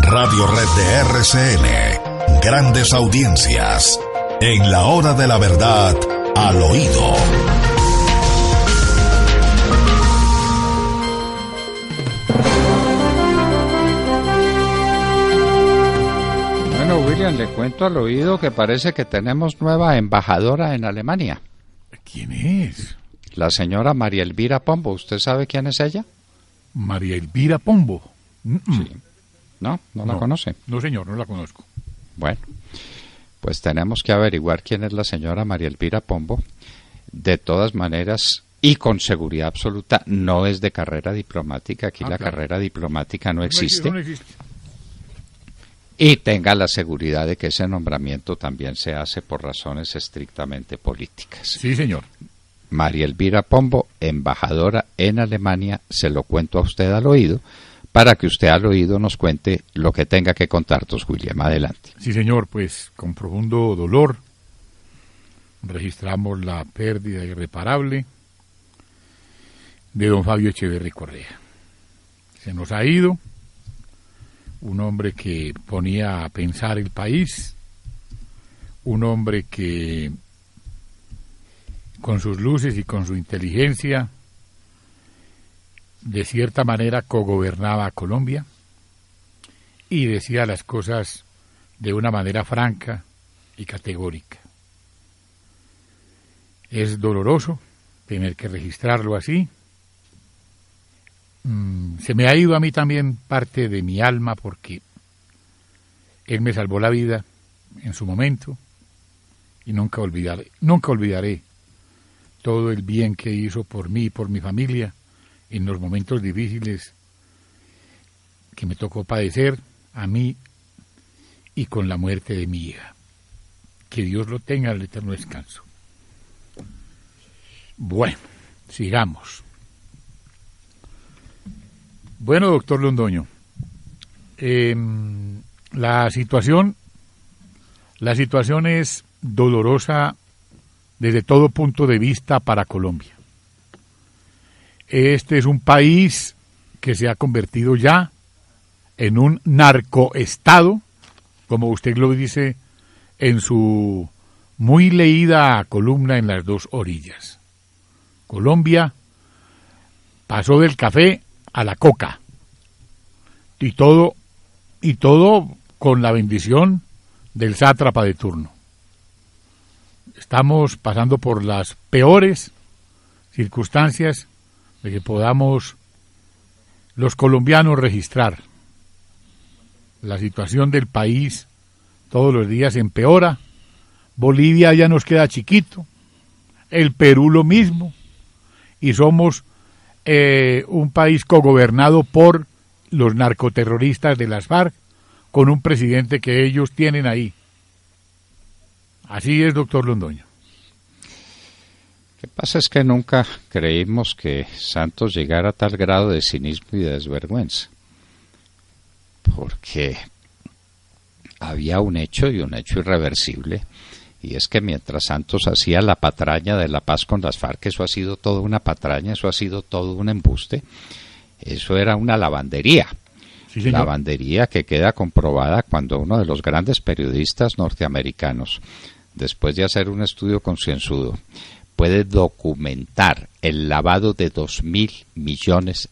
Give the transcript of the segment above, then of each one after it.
Radio Red de RCN. Grandes audiencias. En la hora de la verdad, al oído. Bueno, William, le cuento al oído que parece que tenemos nueva embajadora en Alemania. ¿Quién es? La señora María Elvira Pombo. ¿Usted sabe quién es ella? María Elvira Pombo. Sí. ¿No la conoce? No, señor, no la conozco. Bueno, pues tenemos que averiguar quién es la señora María Elvira Pombo. De todas maneras, y con seguridad absoluta, no es de carrera diplomática. Aquí la carrera diplomática no existe. No existe. Y tenga la seguridad de que ese nombramiento también se hace por razones estrictamente políticas. Sí, señor. María Elvira Pombo, embajadora en Alemania, se lo cuento a usted al oído, para que usted al oído nos cuente lo que tenga que contarnos, William. Adelante. Sí, señor, pues con profundo dolor registramos la pérdida irreparable de don Fabio Echeverry Correa. Se nos ha ido un hombre que ponía a pensar el país, un hombre que con sus luces y con su inteligencia de cierta manera cogobernaba a Colombia y decía las cosas de una manera franca y categórica. Es doloroso tener que registrarlo así. Se me ha ido a mí también parte de mi alma porque él me salvó la vida en su momento y nunca olvidaré todo el bien que hizo por mí y por mi familia en los momentos difíciles que me tocó padecer a mí y con la muerte de mi hija. Que Dios lo tenga en el eterno descanso. Bueno, sigamos. Bueno, doctor Londoño, la situación es dolorosa desde todo punto de vista para Colombia. Este es un país que se ha convertido ya en un narcoestado, como usted lo dice en su muy leída columna en Las Dos Orillas. Colombia pasó del café a la coca y todo con la bendición del sátrapa de turno. Estamos pasando por las peores circunstancias de que podamos los colombianos registrar. La situación del país todos los días empeora. Bolivia ya nos queda chiquito, el Perú lo mismo, y somos un país cogobernado por los narcoterroristas de las FARC, con un presidente que ellos tienen ahí. Así es, doctor Londoño. Lo que pasa es que nunca creímos que Santos llegara a tal grado de cinismo y de desvergüenza, porque había un hecho y un hecho irreversible, y es que mientras Santos hacía la patraña de la paz con las FARC, eso ha sido toda una patraña, eso ha sido todo un embuste, eso era una lavandería. Sí, lavandería que queda comprobada cuando uno de los grandes periodistas norteamericanos, después de hacer un estudio concienzudo, puede documentar el lavado de $2.000 millones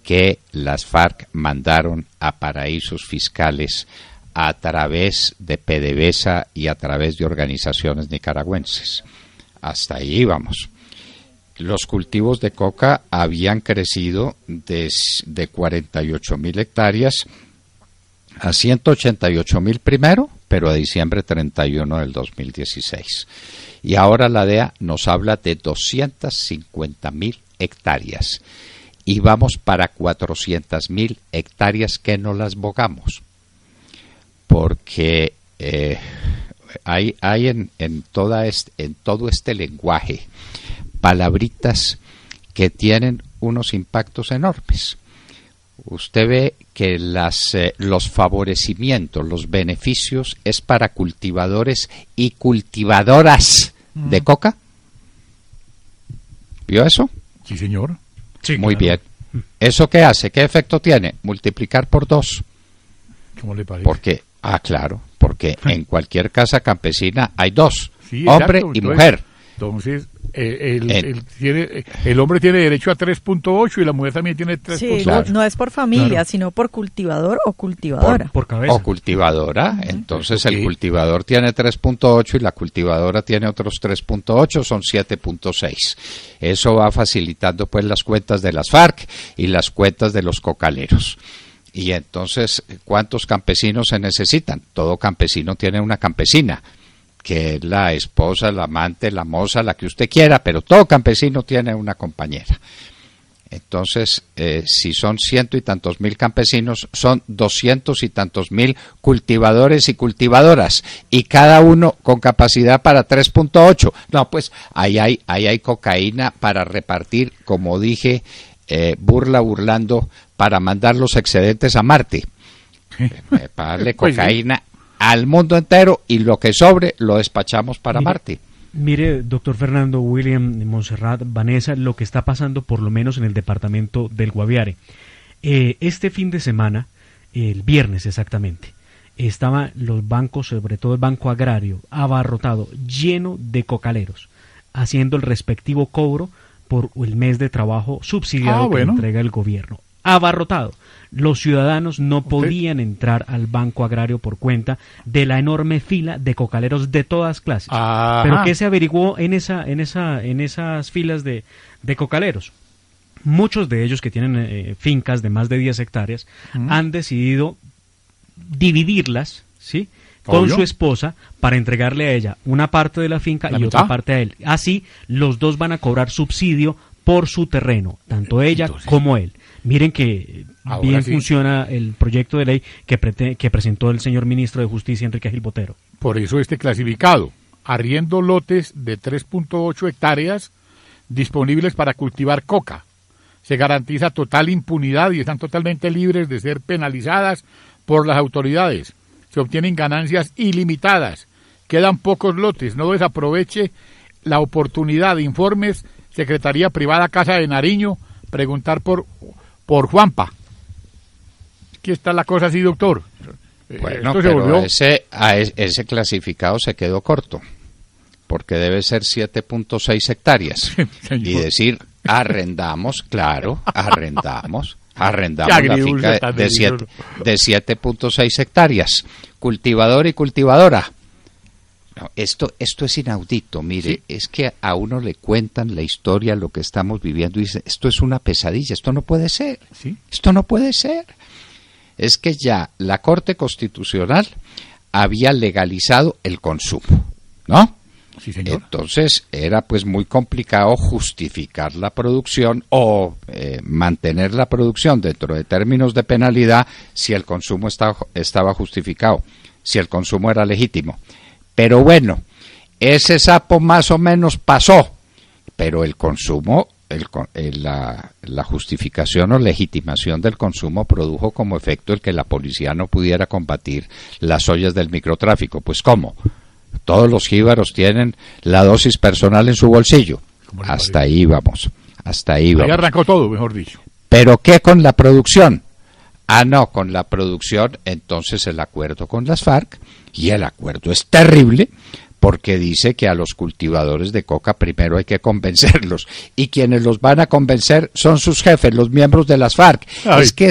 que las FARC mandaron a paraísos fiscales a través de PDVSA y a través de organizaciones nicaragüenses. Hasta ahí íbamos. Los cultivos de coca habían crecido de 48.000 hectáreas a 188.000 primero, pero a diciembre 31 del 2016. Y ahora la DEA nos habla de 250.000 hectáreas. Y vamos para 400.000 hectáreas que no las bogamos. Porque hay en todo este lenguaje palabritas que tienen unos impactos enormes. Usted ve que los favorecimientos, los beneficios es para cultivadores y cultivadoras de coca. ¿Vio eso? Sí, señor. Sí, muy claro. Bien. ¿Eso qué hace? ¿Qué efecto tiene? Multiplicar por 2. ¿Cómo le parece? Porque, claro, porque en cualquier casa campesina hay dos, Sí, hombre exacto. y mujer. Entonces, el hombre tiene derecho a 3.8 y la mujer también tiene 3.8. Sí, Claro. no es por familia, Claro. sino por cultivador o cultivadora. Por cabeza. O cultivadora, entonces el Ok. cultivador tiene 3.8 y la cultivadora tiene otros 3.8, son 7.6. Eso va facilitando pues las cuentas de las FARC y las cuentas de los cocaleros. Y entonces, ¿cuántos campesinos se necesitan? Todo campesino tiene una campesina, que es la esposa, la amante, la moza, la que usted quiera, pero todo campesino tiene una compañera. Entonces, si son 100 y tantos mil campesinos, son 200 y tantos mil cultivadores y cultivadoras, y cada uno con capacidad para 3.8. No, pues ahí hay cocaína para repartir, como dije, burlando, para mandar los excedentes a Marte. Para darle Pues sí. cocaína al mundo entero, y lo que sobre lo despachamos para Marte. Mire, doctor Fernando, William, Montserrat, Vanessa, lo que está pasando por lo menos en el departamento del Guaviare. Este fin de semana, el viernes exactamente, estaban los bancos, sobre todo el Banco Agrario, abarrotado, lleno de cocaleros, haciendo el respectivo cobro por el mes de trabajo subsidiado que entrega el gobierno. Abarrotado. Los ciudadanos no podían entrar al Banco Agrario por cuenta de la enorme fila de cocaleros de todas clases. Ajá. Pero ¿qué se averiguó en esas filas de cocaleros? Muchos de ellos que tienen fincas de más de 10 hectáreas han decidido dividirlas, ¿sí?, con Obvio. su esposa para entregarle a ella una parte de la finca ¿La y mitad? otra parte a él. Así, los dos van a cobrar subsidio por su terreno, tanto ella Entonces, como él. Miren que ahora bien sí. funciona el proyecto de ley que presentó el señor ministro de Justicia, Enrique Gil Botero. Por eso este clasificado. Arriendo lotes de 3.8 hectáreas disponibles para cultivar coca. Se garantiza total impunidad y están totalmente libres de ser penalizadas por las autoridades. Se obtienen ganancias ilimitadas. Quedan pocos lotes. No desaproveche la oportunidad. Informes, Secretaría Privada Casa de Nariño, preguntar por Juanpa. Aquí está la cosa así, doctor. Bueno, Esto se pero volvió... ese clasificado se quedó corto, porque debe ser 7.6 hectáreas. Señor. Y decir, arrendamos, claro, arrendamos Qué la agridulce finca tan de delicioso. 7.6 hectáreas. Cultivador y cultivadora. No, esto es inaudito, mire, Sí. es que a uno le cuentan la historia, lo que estamos viviendo, y dice, esto es una pesadilla, esto no puede ser, Sí. esto no puede ser. Es que ya la Corte Constitucional había legalizado el consumo, ¿no? Sí, señor. Entonces era pues muy complicado justificar la producción o mantener la producción dentro de términos de penalidad si el consumo estaba justificado, si el consumo era legítimo. Pero bueno, ese sapo más o menos pasó, pero el consumo, la justificación o legitimación del consumo produjo como efecto el que la policía no pudiera combatir las ollas del microtráfico. Pues ¿cómo? Todos los jíbaros tienen la dosis personal en su bolsillo. Hasta ahí vamos, hasta ahí vamos. Ahí arrancó todo, mejor dicho. ¿Pero qué con la producción? No, con la producción, entonces el acuerdo con las FARC, y el acuerdo es terrible, porque dice que a los cultivadores de coca primero hay que convencerlos, y quienes los van a convencer son sus jefes, los miembros de las FARC. Ay. Es que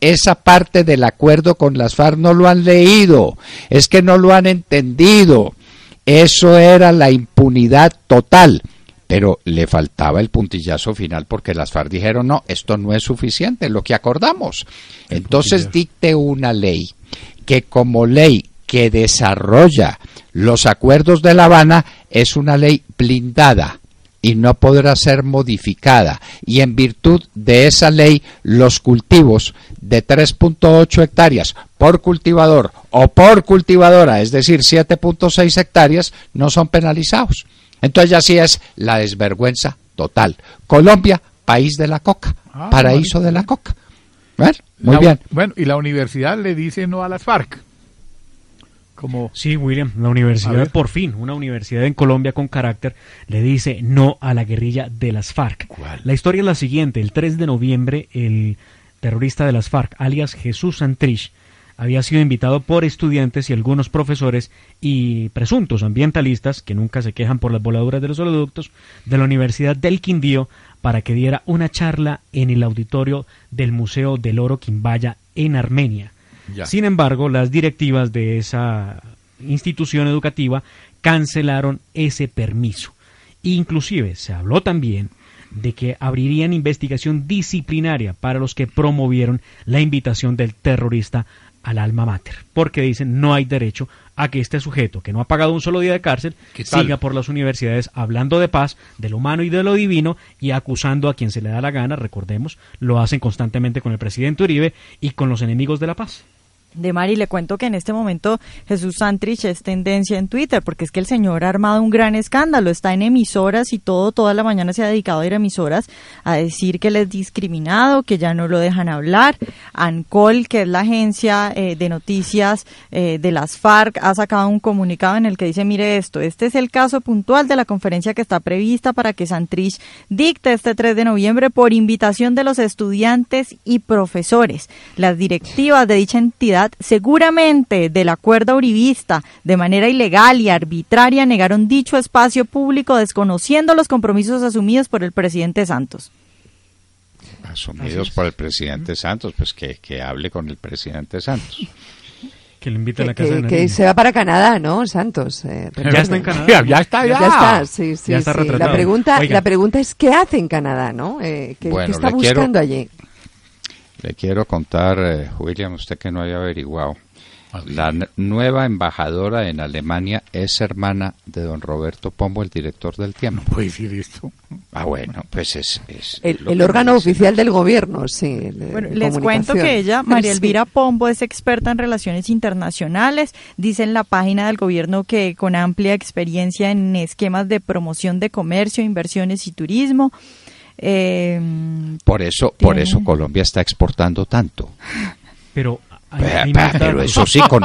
esa parte del acuerdo con las FARC no lo han leído, es que no lo han entendido. Eso era la impunidad total. Pero le faltaba el puntillazo final porque las FARC dijeron, no, esto no es suficiente, lo que acordamos. Entonces dicte una ley que como ley que desarrolla los acuerdos de La Habana es una ley blindada y no podrá ser modificada. Y en virtud de esa ley, los cultivos de 3.8 hectáreas por cultivador o por cultivadora, es decir, 7.6 hectáreas, no son penalizados. Entonces ya sí es la desvergüenza total. Colombia, país de la coca, paraíso de la coca. Bueno, muy bien. Bueno, y la universidad le dice no a las FARC. Como... Sí, William, la universidad, por fin, una universidad en Colombia con carácter, le dice no a la guerrilla de las FARC. ¿Cuál? La historia es la siguiente: el 3 de noviembre, el terrorista de las FARC, alias Jesús Santrich, había sido invitado por estudiantes y algunos profesores y presuntos ambientalistas, que nunca se quejan por las voladuras de los oleoductos, de la Universidad del Quindío, para que diera una charla en el auditorio del Museo del Oro Quimbaya en Armenia. Ya. Sin embargo, las directivas de esa institución educativa cancelaron ese permiso. Inclusive se habló también de que abrirían investigación disciplinaria para los que promovieron la invitación del terrorista al alma mater, porque dicen no hay derecho a que este sujeto, que no ha pagado un solo día de cárcel, siga por las universidades hablando de paz, de lo humano y de lo divino, y acusando a quien se le da la gana. Recordemos, lo hacen constantemente con el presidente Uribe y con los enemigos de la paz. De Mari, le cuento que en este momento Jesús Santrich es tendencia en Twitter, porque es que el señor ha armado un gran escándalo, está en emisoras y toda la mañana se ha dedicado a ir a emisoras a decir que él es discriminado, que ya no lo dejan hablar. ANCOL, que es la agencia de noticias de las FARC, ha sacado un comunicado en el que dice, mire esto, este es el caso puntual de la conferencia que está prevista para que Santrich dicte este 3 de noviembre por invitación de los estudiantes y profesores. Las directivas de dicha entidad, seguramente de la cuerda uribista, de manera ilegal y arbitraria, negaron dicho espacio público desconociendo los compromisos asumidos por el presidente Santos. Asumidos por el presidente Santos, pues que hable con el presidente Santos. Que le invite a la casa de que se va para Canadá, ¿no, Santos? Ya está en Canadá. Ya está. Ya está, sí. Ya está retratado. La pregunta es, ¿qué hace en Canadá, no? ¿Qué está buscando allí? Le quiero contar, William, usted que no haya averiguado. La nueva embajadora en Alemania es hermana de don Roberto Pombo, el director del Tiempo. No puede decir esto. Ah, bueno, pues es el órgano oficial del gobierno, sí. Bueno, les cuento que ella, María Elvira Pombo, es experta en relaciones internacionales. Dice en la página del gobierno que con amplia experiencia en esquemas de promoción de comercio, inversiones y turismo. Por eso Colombia está exportando tanto. Pero eso sí, con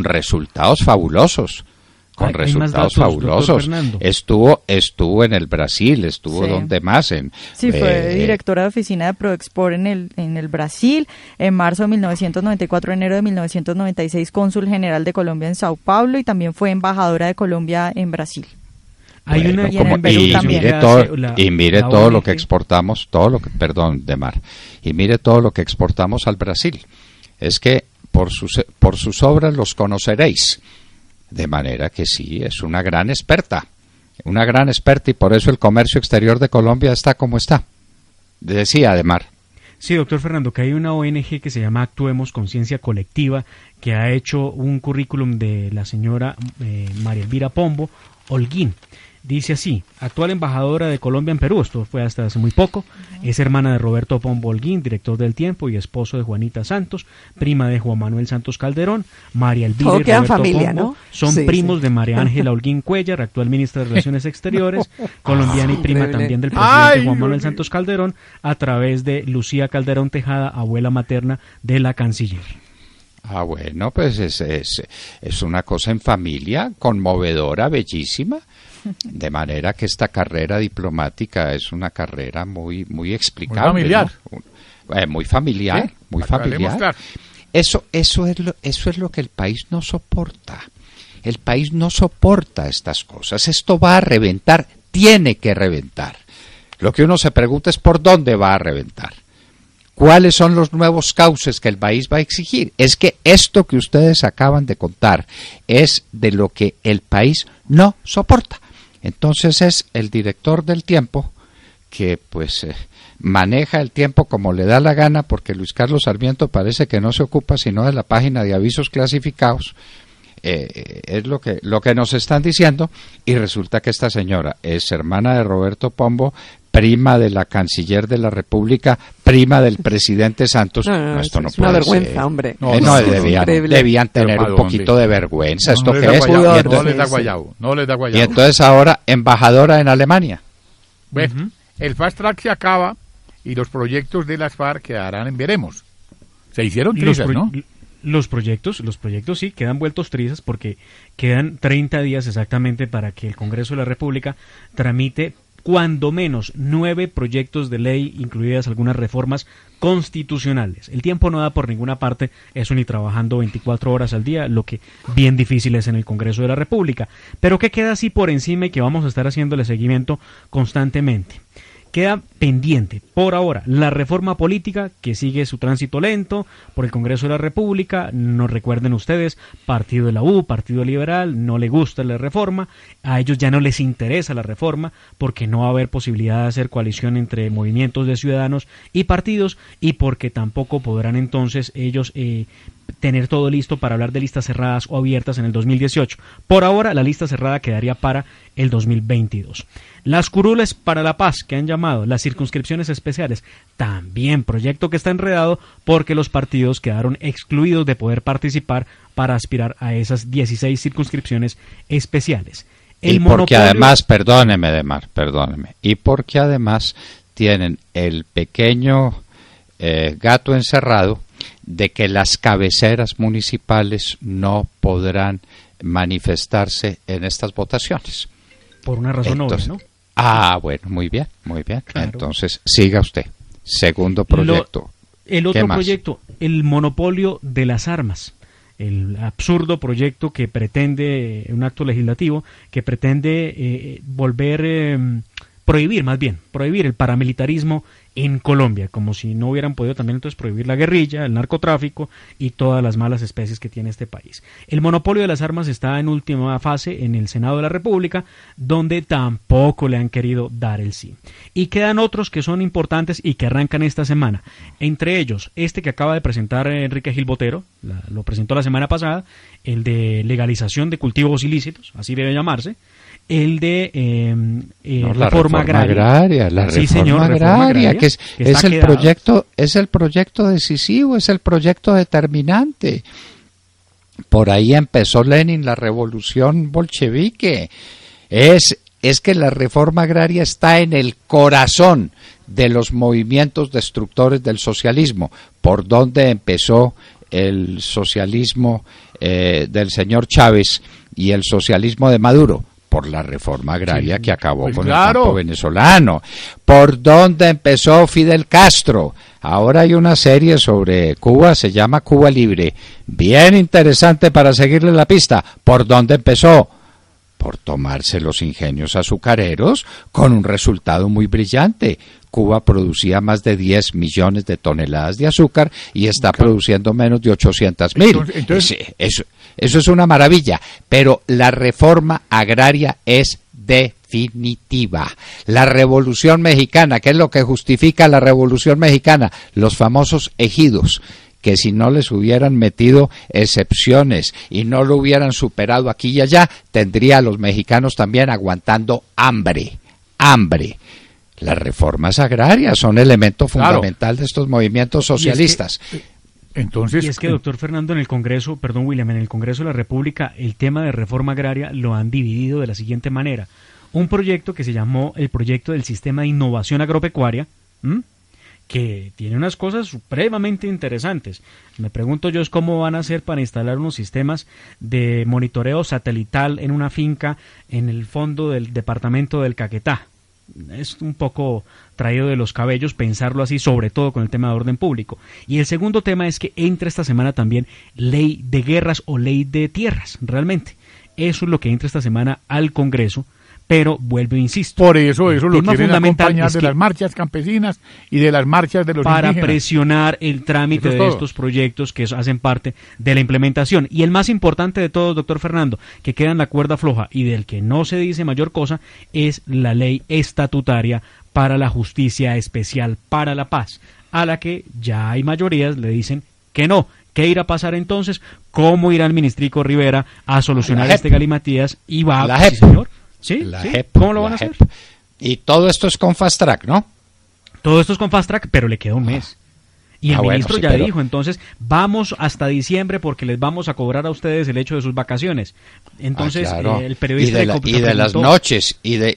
resultados fabulosos. Con resultados fabulosos. Estuvo en el Brasil, donde más fue directora de oficina de Proexport en el Brasil, en marzo de 1994, enero de 1996, cónsul general de Colombia en Sao Paulo, y también fue embajadora de Colombia en Brasil. Hay una y mire todo lo que exportamos, y mire todo lo que exportamos al Brasil. Es que por sus obras los conoceréis. De manera que sí, es una gran experta, y por eso el comercio exterior de Colombia está como está. Decía Ademar. Sí, doctor Fernando, que hay una ONG que se llama Actuemos Conciencia Colectiva, que ha hecho un currículum de la señora María Elvira Pombo Holguín. Dice así: actual embajadora de Colombia en Perú, esto fue hasta hace muy poco, es hermana de Roberto Pombo Holguín, director del Tiempo y esposo de Juanita Santos, prima de Juan Manuel Santos Calderón. María Elvira y Roberto familia, Pombo, ¿no? son primos de María Ángela Holguín Cuellar, actual ministra de Relaciones Exteriores, colombiana y prima también del presidente Juan Manuel Santos Calderón, a través de Lucía Calderón Tejada, abuela materna de la canciller. Ah, bueno, pues es una cosa en familia, conmovedora, bellísima. De manera que esta carrera diplomática es una carrera muy explicable. Muy familiar. ¿No? Muy familiar, ¿sí? Muy familiar. Eso es lo que el país no soporta. El país no soporta estas cosas. Esto va a reventar, tiene que reventar. Lo que uno se pregunta es por dónde va a reventar. ¿Cuáles son los nuevos cauces que el país va a exigir? Es que esto que ustedes acaban de contar es de lo que el país no soporta. Entonces es el director del Tiempo que maneja el tiempo como le da la gana, porque Luis Carlos Sarmiento parece que no se ocupa sino de la página de avisos clasificados. Es lo que nos están diciendo, y resulta que esta señora es hermana de Roberto Pombo, prima de la canciller de la República, prima del presidente Santos. Esto no es una puede vergüenza, ser. hombre. Debían tener un poquito de vergüenza. ¿Esto qué es? No les da guayabo. Y entonces ahora embajadora en Alemania. Bueno, el Fast Track se acaba y los proyectos de las FARC quedarán en veremos. Se hicieron trizas, ¿no? Los proyectos sí quedan vueltos trizas, porque quedan 30 días exactamente para que el Congreso de la República tramite cuando menos 9 proyectos de ley, incluidas algunas reformas constitucionales. El tiempo no da por ninguna parte, eso ni trabajando 24 horas al día, lo que bien difícil es en el Congreso de la República. Pero que queda así por encima y que vamos a estar haciéndole seguimiento constantemente. Queda pendiente, por ahora, la reforma política que sigue su tránsito lento por el Congreso de la República. Nos recuerden ustedes, Partido de la U, Partido Liberal, no le gusta la reforma, a ellos ya no les interesa la reforma porque no va a haber posibilidad de hacer coalición entre movimientos de ciudadanos y partidos y porque tampoco podrán entonces ellos tener todo listo para hablar de listas cerradas o abiertas en el 2018. Por ahora, la lista cerrada quedaría para el 2022. Las curules para la paz, que han llamado, las circunscripciones especiales, también proyecto que está enredado porque los partidos quedaron excluidos de poder participar para aspirar a esas 16 circunscripciones especiales. Y porque además, perdóneme, y porque además tienen el pequeño gato encerrado de que las cabeceras municipales no podrán manifestarse en estas votaciones. Por una razón obvia, ¿no? Bueno, muy bien. Claro. Entonces, siga usted. Segundo proyecto. El otro proyecto, el monopolio de las armas. El absurdo proyecto que pretende, un acto legislativo, que pretende prohibir el paramilitarismo en Colombia, como si no hubieran podido también entonces prohibir la guerrilla, el narcotráfico y todas las malas especies que tiene este país. El monopolio de las armas está en última fase en el Senado de la República, donde tampoco le han querido dar el sí. Y quedan otros que son importantes y que arrancan esta semana. Entre ellos, este que acaba de presentar Enrique Gil Botero, lo presentó la semana pasada, el de legalización de cultivos ilícitos, así debe llamarse, el de reforma agraria. La reforma agraria, que es el proyecto decisivo, es el proyecto determinante. Por ahí empezó Lenin la revolución bolchevique. Es que la reforma agraria está en el corazón de los movimientos destructores del socialismo. ¿Por dónde empezó el socialismo del señor Chávez y el socialismo de Maduro? Por la reforma agraria que acabó con el campo venezolano. ¿Por dónde empezó Fidel Castro? Ahora hay una serie sobre Cuba, se llama Cuba Libre. Bien interesante para seguirle la pista. ¿Por dónde empezó? Por tomarse los ingenios azucareros con un resultado muy brillante. Cuba producía más de 10 millones de toneladas de azúcar y está produciendo menos de 800.000. Eso es una maravilla, pero la reforma agraria es definitiva. La Revolución Mexicana, ¿qué es lo que justifica la Revolución Mexicana? Los famosos ejidos, que si no les hubieran metido excepciones y no lo hubieran superado aquí y allá, tendría a los mexicanos también aguantando hambre. Las reformas agrarias son elemento fundamental de estos movimientos socialistas. Y es que, doctor Fernando, en el Congreso, William, en el Congreso de la República, el tema de reforma agraria lo han dividido de la siguiente manera. Un proyecto que se llamó el Proyecto del Sistema de Innovación Agropecuaria, que tiene unas cosas supremamente interesantes. Me pregunto yo es cómo van a hacer para instalar unos sistemas de monitoreo satelital en una finca en el fondo del departamento del Caquetá. Es un poco traído de los cabellos pensarlo así, sobre todo con el tema de orden público. Y el segundo tema es que entra esta semana también ley de guerras o ley de tierras, realmente. Eso es lo que entra esta semana al Congreso, pero vuelvo e insisto. Por eso lo quieren acompañar de las marchas campesinas y de las marchas de los para indígenas. Presionar el trámite de estos proyectos que hacen parte de la implementación. Y el más importante de todos, doctor Fernando, que queda en la cuerda floja y del que no se dice mayor cosa, es la ley estatutaria para la justicia especial para la paz, a la que ya hay mayorías, le dicen que no. ¿Qué irá a pasar entonces? ¿Cómo irá el ministrico Rivera a solucionar este galimatías? Y va a... Sí, señor. ¿Sí? ¿Cómo lo van a hacer? Y todo esto es con Fast Track, ¿no? Todo esto es con Fast Track, pero le queda un mes. Y el ministro ya dijo, entonces, vamos hasta diciembre porque les vamos a cobrar a ustedes el hecho de sus vacaciones. Entonces, el periodista de las noches, y de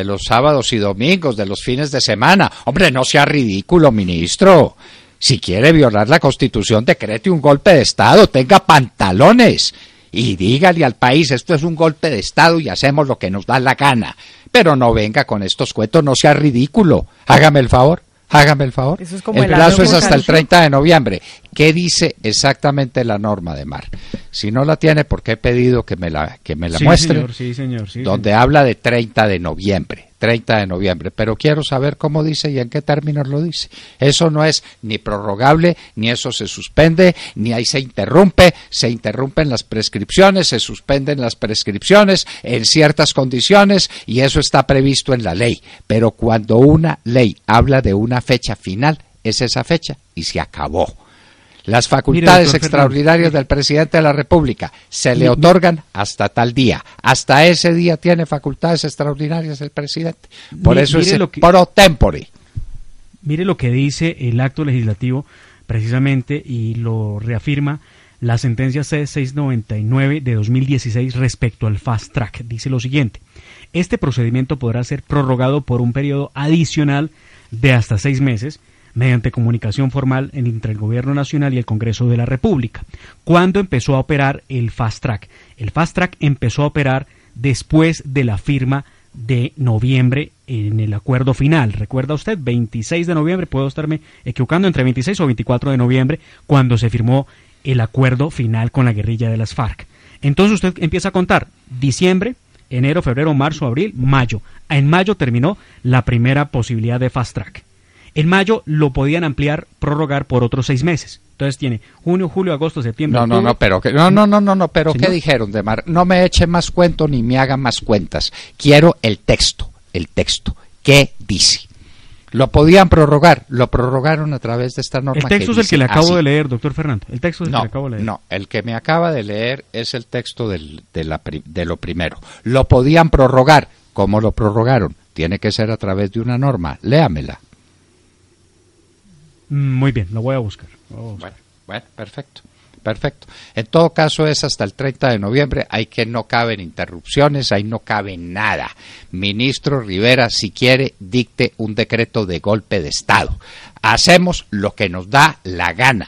los sábados y domingos, de los fines de semana. Hombre, no sea ridículo, ministro. Si quiere violar la Constitución, decrete un golpe de Estado, tenga pantalones. y dígale al país, esto es un golpe de Estado y hacemos lo que nos da la gana. Pero no venga con estos cuentos, no sea ridículo. Hágame el favor. Eso es como el plazo es hasta el 30 de noviembre. ¿Qué dice exactamente la norma de Mar? Si no la tiene, porque he pedido que me la muestre. Señor, donde habla de 30 de noviembre. Pero quiero saber cómo dice y en qué términos lo dice. Eso no es ni prorrogable, ni eso se suspende, ni ahí se interrumpen las prescripciones, se suspenden las prescripciones en ciertas condiciones y eso está previsto en la ley. Pero cuando una ley habla de una fecha final, es esa fecha y se acabó. Las facultades extraordinarias del presidente de la República se le otorgan hasta tal día. Hasta ese día tiene facultades extraordinarias el presidente. Por eso es pro tempore. Mire lo que dice el acto legislativo precisamente y lo reafirma la sentencia C699 de 2016 respecto al Fast Track. Dice lo siguiente: este procedimiento podrá ser prorrogado por un periodo adicional de hasta 6 meses mediante comunicación formal entre el Gobierno Nacional y el Congreso de la República. ¿Cuándo empezó a operar el Fast Track? El Fast Track empezó a operar después de la firma de noviembre en el acuerdo final. ¿Recuerda usted? 26 de noviembre, puedo estarme equivocando, entre 26 o 24 de noviembre, cuando se firmó el acuerdo final con la guerrilla de las FARC. Entonces usted empieza a contar diciembre, enero, febrero, marzo, abril, mayo. En mayo terminó la primera posibilidad de Fast Track. En mayo lo podían ampliar, prorrogar por otros 6 meses. Entonces tiene junio, julio, agosto, septiembre. Pero ¿qué dijeron de Mar? No me eche más cuento ni me haga más cuentas. Quiero el texto. ¿Qué dice? Lo podían prorrogar, lo prorogaron a través de esta norma. El texto es el que le acabo de leer, doctor Fernando. El texto es el que le acabo de leer. No, el que me acaba de leer es el texto de lo primero. Lo podían prorrogar. ¿Cómo lo prorrogaron? Tiene que ser a través de una norma. Léamela. Muy bien, lo voy a buscar. Bueno, perfecto. En todo caso es hasta el 30 de noviembre, ahí que no caben interrupciones, ahí no cabe nada. Ministro Rivera, si quiere, dicte un decreto de golpe de Estado. Hacemos lo que nos da la gana.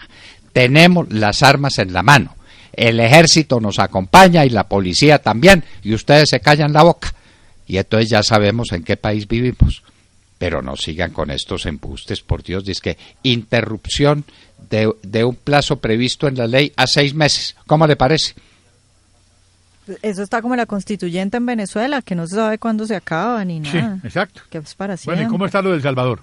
Tenemos las armas en la mano. El ejército nos acompaña y la policía también, y ustedes se callan la boca. Y entonces ya sabemos en qué país vivimos. Pero no sigan con estos embustes, por Dios, dice que interrupción de un plazo previsto en la ley a 6 meses. ¿Cómo le parece? Eso está como la constituyente en Venezuela, que no se sabe cuándo se acaba ni nada. Sí, exacto. Que es para siempre. Bueno, ¿y cómo está lo del Salvador?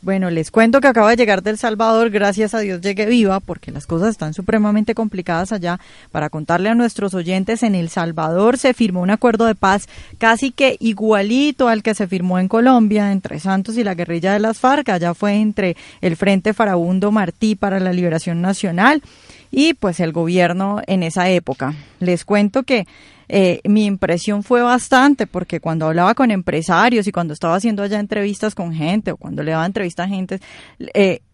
Bueno, les cuento que acaba de llegar del Salvador, gracias a Dios llegué viva, porque las cosas están supremamente complicadas allá. Para contarle a nuestros oyentes, en El Salvador se firmó un acuerdo de paz casi que igualito al que se firmó en Colombia, entre Santos y la guerrilla de las FARC. Allá fue entre el Frente Farabundo Martí para la Liberación Nacional y pues el gobierno en esa época. Les cuento que mi impresión fue bastante, porque cuando hablaba con empresarios y cuando estaba haciendo allá entrevistas con gente o cuando le daba entrevistas a gente,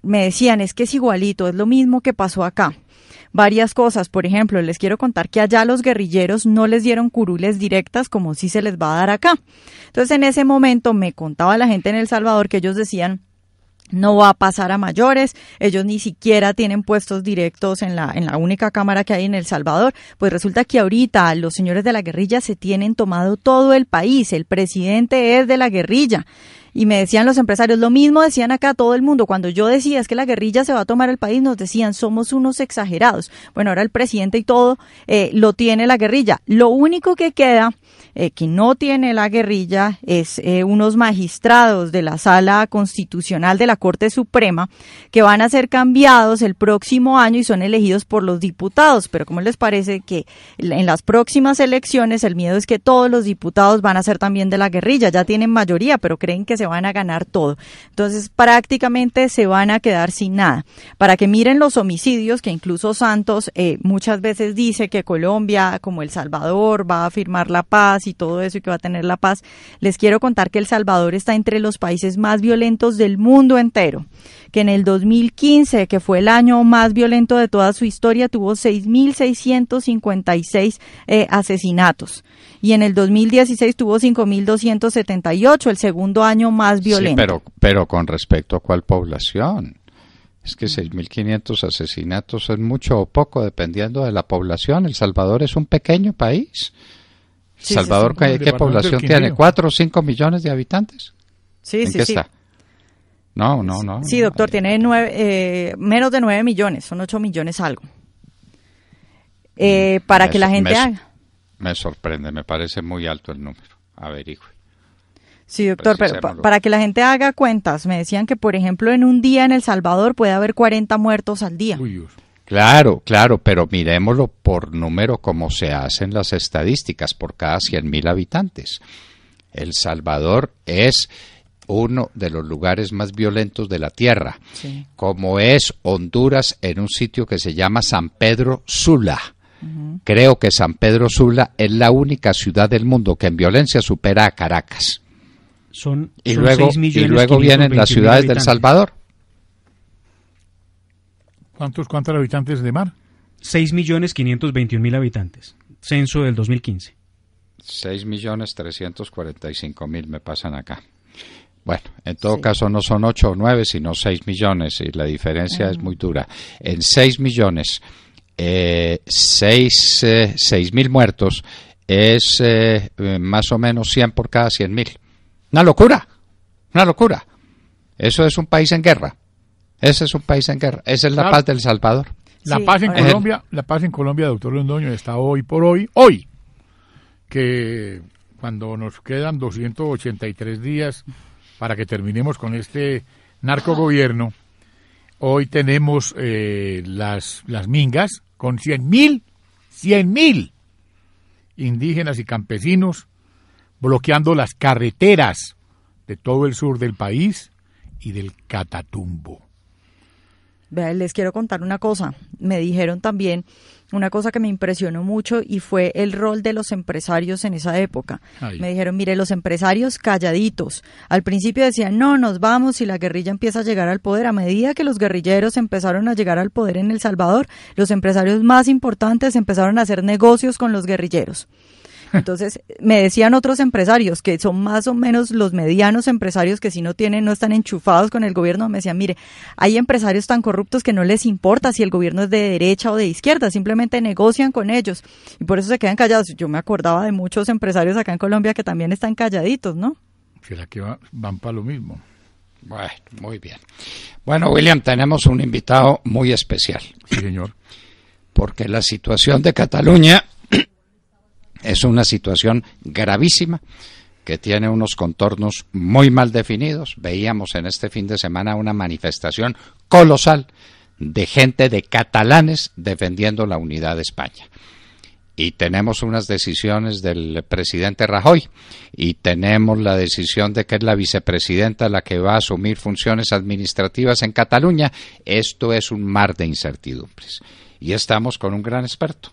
me decían, es que es igualito, es lo mismo que pasó acá. Varias cosas, por ejemplo, les quiero contar que allá los guerrilleros no les dieron curules directas como sí se les va a dar acá. Entonces en ese momento me contaba la gente en El Salvador que ellos decían, no va a pasar a mayores, ellos ni siquiera tienen puestos directos en la única cámara que hay en El Salvador. Pues resulta que ahorita los señores de la guerrilla se tienen tomado todo el país, el presidente es de la guerrilla. Y me decían los empresarios, lo mismo decían acá todo el mundo. Cuando yo decía es que la guerrilla se va a tomar el país, nos decían, somos unos exagerados. Bueno, ahora el presidente y todo lo tiene la guerrilla. Lo único que queda, que no tiene la guerrilla, es unos magistrados de la Sala Constitucional de la Corte Suprema, que van a ser cambiados el próximo año y son elegidos por los diputados. Pero ¿cómo les parece que en las próximas elecciones el miedo es que todos los diputados van a ser también de la guerrilla? Ya tienen mayoría, pero creen que se van a ganar todo. Entonces prácticamente se van a quedar sin nada. Para que miren los homicidios, que incluso Santos muchas veces dice que Colombia, como El Salvador, va a firmar la paz y todo eso y que va a tener la paz, les quiero contar que El Salvador está entre los países más violentos del mundo entero, que en el 2015, que fue el año más violento de toda su historia, tuvo 6.656 asesinatos. Y en el 2016 tuvo 5.278, el segundo año más violento. Sí, pero con respecto a cuál población. Es que 6.500 asesinatos es mucho o poco, dependiendo de la población. El Salvador es un pequeño país. Sí, Salvador, sí, ¿qué población tiene? ¿4 o 5 millones de habitantes? Sí, ¿En sí, qué sí. está? No. Sí, doctor, tiene menos de 9 millones, son 8 millones algo. Para que la gente haga. Me sorprende, me parece muy alto el número. Averigüe. Sí, doctor, pero para que la gente haga cuentas, me decían que, por ejemplo, en un día en El Salvador puede haber 40 muertos al día. Claro, pero miremoslo por número como se hacen las estadísticas, por cada 100.000 habitantes. El Salvador es uno de los lugares más violentos de la tierra, sí, como es Honduras en un sitio que se llama San Pedro Sula. Creo que San Pedro Sula es la única ciudad del mundo que en violencia supera a Caracas. Y luego vienen las ciudades del Salvador. ¿Cuántos habitantes de mar? 6.521.000 habitantes. Censo del 2015. 6.345.000 me pasan acá. Bueno, en todo caso no son 8 o 9, sino 6 millones, y la diferencia es muy dura. En 6 millones, 6.000 muertos es más o menos 100 por cada 100.000. Una locura. Eso es un país en guerra. Ese es un país en guerra. Esa es la paz del Salvador. La paz en Colombia, doctor Londoño, está hoy por hoy, que cuando nos quedan 283 días para que terminemos con este narcogobierno, hoy tenemos las mingas con 100.000 indígenas y campesinos bloqueando las carreteras de todo el sur del país y del Catatumbo. Vean, les quiero contar una cosa. Me dijeron también una cosa que me impresionó mucho, y fue el rol de los empresarios en esa época. Me dijeron, mire, los empresarios calladitos. Al principio decían, no, nos vamos y la guerrilla empieza a llegar al poder. A medida que los guerrilleros empezaron a llegar al poder en El Salvador, los empresarios más importantes empezaron a hacer negocios con los guerrilleros. Entonces, me decían otros empresarios, que son más o menos los medianos empresarios, que si no están enchufados con el gobierno, me decían, mire, hay empresarios tan corruptos que no les importa si el gobierno es de derecha o de izquierda, simplemente negocian con ellos, y por eso se quedan callados. Yo me acordaba de muchos empresarios acá en Colombia que también están calladitos, ¿no? ¿Será que van para lo mismo? Bueno, muy bien. Bueno, William, tenemos un invitado muy especial. Sí, señor. Porque la situación de Cataluña es una situación gravísima que tiene unos contornos muy mal definidos. Veíamos en este fin de semana una manifestación colosal de gente, de catalanes, defendiendo la unidad de España. Y tenemos unas decisiones del presidente Rajoy, y tenemos la decisión de que es la vicepresidenta la que va a asumir funciones administrativas en Cataluña. Esto es un mar de incertidumbres. Y estamos con un gran experto.